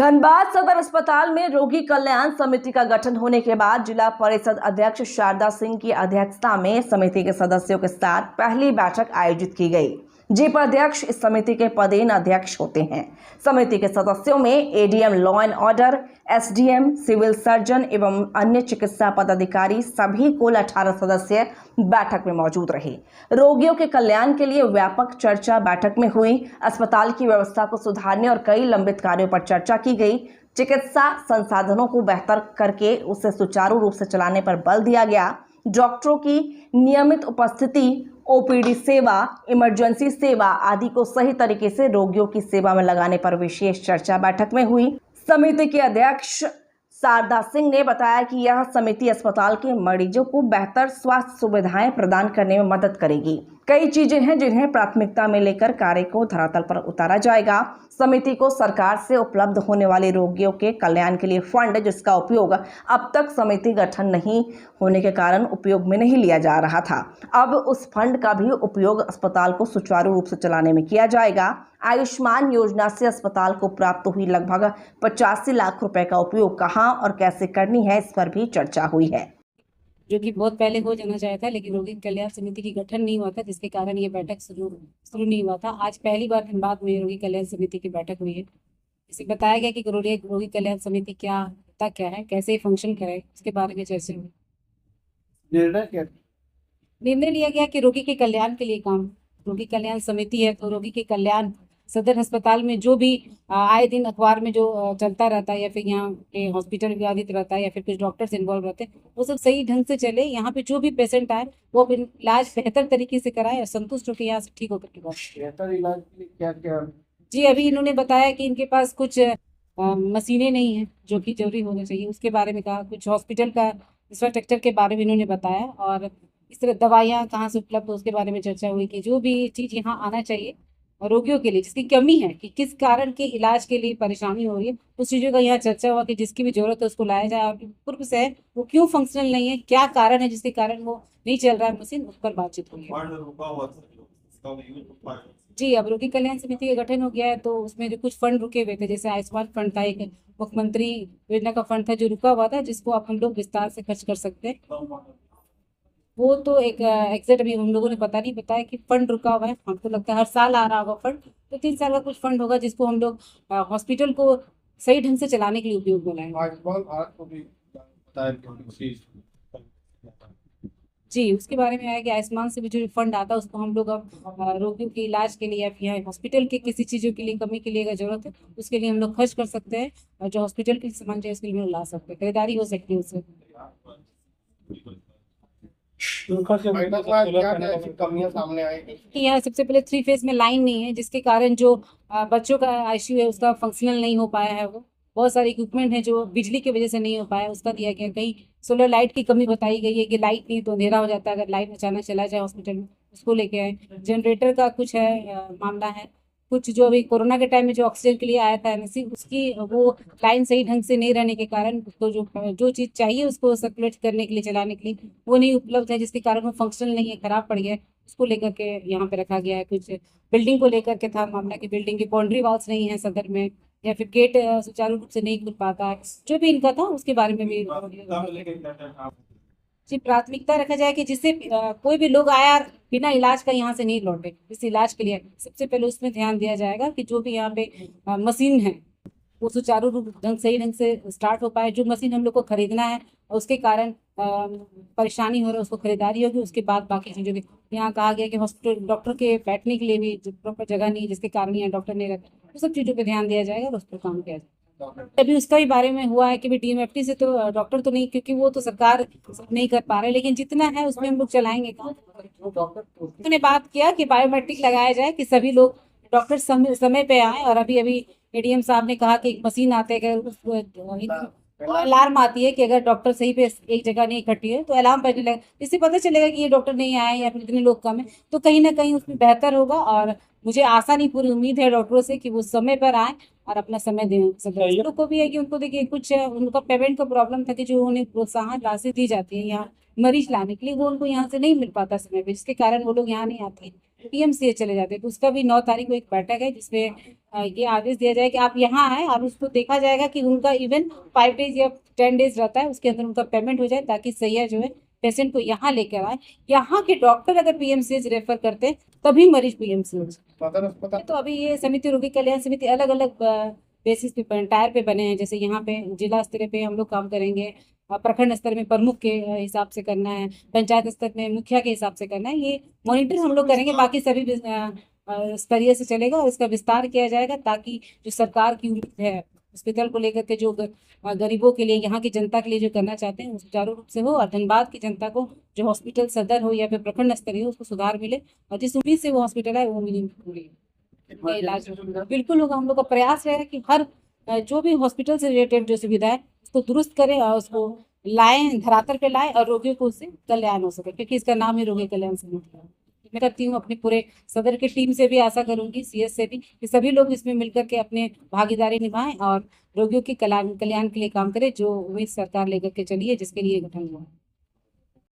धनबाद सदर अस्पताल में रोगी कल्याण समिति का गठन होने के बाद जिला परिषद अध्यक्ष शारदा सिंह की अध्यक्षता में समिति के सदस्यों के साथ पहली बैठक आयोजित की गई। जीप अध्यक्ष इस समिति के पदेन अध्यक्ष होते हैं। समिति के सदस्यों में ADM law and order, SDM, civil surgeon एवं अन्य चिकित्सा पदाधिकारी सभी कुल 18 सदस्य बैठक में मौजूद रहे। रोगियों के कल्याण के लिए व्यापक चर्चा बैठक में हुई। अस्पताल की व्यवस्था को सुधारने और कई लंबित कार्यों पर चर्चा की गई। चिकित्सा संसाधनों को बेहतर करके उसे सुचारू रूप से चलाने पर बल दिया गया। डॉक्टरों की नियमित उपस्थिति, ओपीडी सेवा, इमरजेंसी सेवा आदि को सही तरीके से रोगियों की सेवा में लगाने पर विशेष चर्चा बैठक में हुई। समिति के अध्यक्ष शारदा सिंह ने बताया कि यह समिति अस्पताल के मरीजों को बेहतर स्वास्थ्य सुविधाएं प्रदान करने में मदद करेगी। कई चीजें हैं जिन्हें प्राथमिकता में लेकर कार्य को धरातल पर उतारा जाएगा। समिति को सरकार से उपलब्ध होने वाले रोगियों के कल्याण के लिए फंड, जिसका उपयोग अब तक समिति गठन नहीं होने के कारण उपयोग में नहीं लिया जा रहा था, अब उस फंड का भी उपयोग अस्पताल को सुचारू रूप से चलाने में किया जाएगा। आयुष्मान योजना से अस्पताल को प्राप्त हुई लगभग 85 लाख रुपए का उपयोग कहां और कैसे करनी है, इस पर भी चर्चा हुई है, जो कि बहुत पहले हो जाना चाहिए था, लेकिन रोगी कल्याण समिति की गठन नहीं हुआ था, जिसके कारण ये बैठक शुरू नहीं हुआ था। आज पहली बार धनबाद में रोगी कल्याण समिति की बैठक हुई है। इसे बताया गया कि रोगी कल्याण समिति क्या है, कैसे फंक्शन करे, उसके बारे में चर्चा हुई। निर्णय लिया गया कि रोगी के कल्याण के लिए काम, रोगी कल्याण समिति है तो रोगी के कल्याण सदर अस्पताल में जो भी आए दिन अखबार में जो चलता रहता है या फिर यहाँ पे हॉस्पिटल विवादित रहता है या फिर कुछ डॉक्टर्स इन्वॉल्व रहते हैं, वो सब सही ढंग से चले। यहाँ पे जो भी पेशेंट आए वो इलाज बेहतर तरीके से कराए और संतुष्ट होकर यहाँ से ठीक होकर के बेहतर इलाज के लिए क्या क्या? जी, अभी इन्होंने बताया कि इनके पास कुछ मशीनें नहीं हैं जो कि जरूरी होना चाहिए, उसके बारे में कहा। कुछ हॉस्पिटल का इंफ्रास्ट्रक्चर के बारे में इन्होंने बताया और इस तरह दवाइयाँ कहाँ से उपलब्ध हो उसके बारे में चर्चा हुई कि जो भी चीज़ यहाँ आना चाहिए और रोगियों के लिए जिसकी कमी है कि किस कारण के इलाज के लिए परेशानी हो रही है, उस चीज़ों का यहाँ चर्चा हुआ कि जिसकी भी जरूरत है उसको लाया जाए और पूर्व से वो क्यों फंक्शनल नहीं है, क्या कारण है जिसके कारण वो नहीं चल रहा है मशीन, उस पर बातचीत हुई है। जी, अब रोगी कल्याण समिति का गठन हो गया है तो उसमें जो कुछ फंड रुके हुए थे, जैसे आयुष्मान फंड था, एक मुख्यमंत्री योजना का फंड था जो रुका हुआ था, जिसको अब हम लोग विस्तार से खर्च कर सकते हैं। वो तो एक एग्जैक्ट अभी हम लोगों ने पता नहीं बताया कि फंड रुका हुआ है। हमको लगता है हर साल आ रहा होगा फंड, तो 3 साल का कुछ फंड होगा जिसको हम लोग हॉस्पिटल को सही ढंग से चलाने के लिए उपयोग में लाएंगे। जी, उसके बारे में आया कि आयुष्मान से भी जो फंड आता है उसको हम लोग अब रोगियों के इलाज के लिए या फिर हॉस्पिटल के किसी चीज़ों के लिए कमी के लिए अगर जरूरत है उसके लिए हम लोग खर्च कर सकते हैं और जो हॉस्पिटल के सामान चाहिए उसके लिए हम लोग ला सकते हैं, खरीदारी हो सकती है उससे। कि यहाँ सबसे पहले 3 फेज में लाइन नहीं है, जिसके कारण जो बच्चों का आईसीयू है उसका फंक्शनल नहीं हो पाया है। वो बहुत सारे इक्विपमेंट है जो बिजली की वजह से नहीं हो पाया, उसका दिया गया। कहीं सोलर लाइट की कमी बताई गई है कि लाइट नहीं तो अंधेरा हो जाता है अगर लाइट अचानक चला जाए हॉस्पिटल में, उसको लेके आए। जनरेटर का कुछ है मामला है, कुछ जो अभी कोरोना के टाइम में जो ऑक्सीजन के लिए आया था एमएससी, उसकी वो लाइन सही ढंग से नहीं रहने के कारण उसको जो चीज़ चाहिए उसको सर्कुलेट करने के लिए, चलाने के लिए वो नहीं उपलब्ध है, जिसके कारण वो फंक्शनल नहीं है, खराब पड़ गया है। उसको लेकर के यहाँ पे रखा गया है। कुछ बिल्डिंग को लेकर के था मामला कि बिल्डिंग की बाउंड्री वॉल्स नहीं है सदर में या फिर गेट सुचारू रूप से नहीं खुल पाता है, जो भी इनका था उसके बारे में भी जी प्राथमिकता रखा जाए कि जिससे कोई भी लोग आया बिना इलाज का यहाँ से नहीं लौटे। इस इलाज के लिए सबसे पहले उसमें ध्यान दिया जाएगा कि जो भी यहाँ पे मशीन है वो सुचारू रूप सही ढंग से स्टार्ट हो पाए। जो मशीन हम लोग को खरीदना है और उसके कारण परेशानी हो रही है उसको खरीदारी होगी, उसके बाद बाकी चीज़ों की। यहाँ कहा गया कि हॉस्पिटल डॉक्टर के बैठने के लिए भी प्रॉपर जगह नहीं है, जिसके कारण यहाँ डॉक्टर नहीं रहते, तो सब चीज़ों पर ध्यान दिया जाएगा और उस पर काम किया जाएगा। अभी उसका भी बारे में हुआ है कि डीएमएफटी से तो डॉक्टर तो नहीं, क्योंकि वो तो सरकार नहीं कर पा रहे, लेकिन जितना है उसमें हम लोग चलाएंगे काम। उन्होंने बात किया कि बायोमेट्रिक लगाया जाए कि सभी लोग डॉक्टर समय पे आए। और अभी एडीएम साहब ने कहा कि एक मशीन आते है, अलार्म आती है कि अगर डॉक्टर सही पे एक जगह नहीं इकट्ठी है तो अलार्म बजने लगेगा, इससे पता चलेगा कि ये डॉक्टर नहीं आए या फिर इतने लोग कम है, तो कहीं ना कहीं उसमें बेहतर होगा। और मुझे आशा नहीं पूरी उम्मीद है डॉक्टरों से कि वो समय पर आए और अपना समय दें। सदस्यों को भी है कि उनको देखिए कुछ उनका पेमेंट का प्रॉब्लम था कि जो उन्हें प्रोत्साहन राशि दी जाती है यहाँ मरीज लाने के लिए, वो उनको यहाँ से नहीं मिल पाता समय पे, जिसके कारण वो लोग यहाँ नहीं आते हैं। पीएमसीएच चले जाते हैं। तो उसका भी 9 तारीख को एक बैठक है जिसमें ये आदेश दिया जाए कि आप यहाँ आए और उसको देखा जाएगा कि उनका इवन 5 डेज या 10 डेज रहता है, उसके अंदर उनका पेमेंट हो जाए, ताकि सैया जो है पेशेंट को यहाँ लेकर आए। यहाँ के डॉक्टर अगर पीएमसीएच रेफर करते हैं तभी मरीज पीएमसीएच। सदर अस्पताल तो अभी ये समिति, रोगी कल्याण समिति अलग अलग बेसिस पे, टायर पे बने हैं। जैसे यहाँ पे जिला स्तर पे हम लोग काम करेंगे, प्रखंड स्तर में प्रमुख के हिसाब से करना है, पंचायत स्तर में मुखिया के हिसाब से करना है। ये मॉनिटर हम लोग करेंगे, बाकी सभी स्तरीय से चलेगा और इसका विस्तार किया जाएगा, ताकि जो सरकार की उम्मीद है हॉस्पिटल को लेकर के, जो गरीबों के लिए, यहाँ की जनता के लिए जो करना चाहते हैं, वो सुचारू रूप से हो, और धनबाद की जनता को जो हॉस्पिटल सदर हो या फिर प्रखंड स्तरीय हो, उसको सुधार मिले, और जिस उम्मीद से वो हॉस्पिटल है वो मिली पूरी इलाज बिल्कुल होगा। हम लोग का प्रयास रहेगा कि हर जो भी हॉस्पिटल से रिलेटेड जो सुविधा है उसको दुरुस्त करें और उसको लाएं, धरातल पे लाएं, और रोगियों को उससे कल्याण हो सके, क्योंकि इसका नाम ही रोगी कल्याण समिति है। मैं करती हूँ अपने पूरे सदर की टीम से भी आशा करूंगी, सीएस से भी, कि सभी लोग इसमें मिलकर के अपने भागीदारी निभाएं और रोगियों के कल्याण के लिए काम करें, जो उम्मीद सरकार लेकर के चलिए, जिसके लिए गठन हुआ है।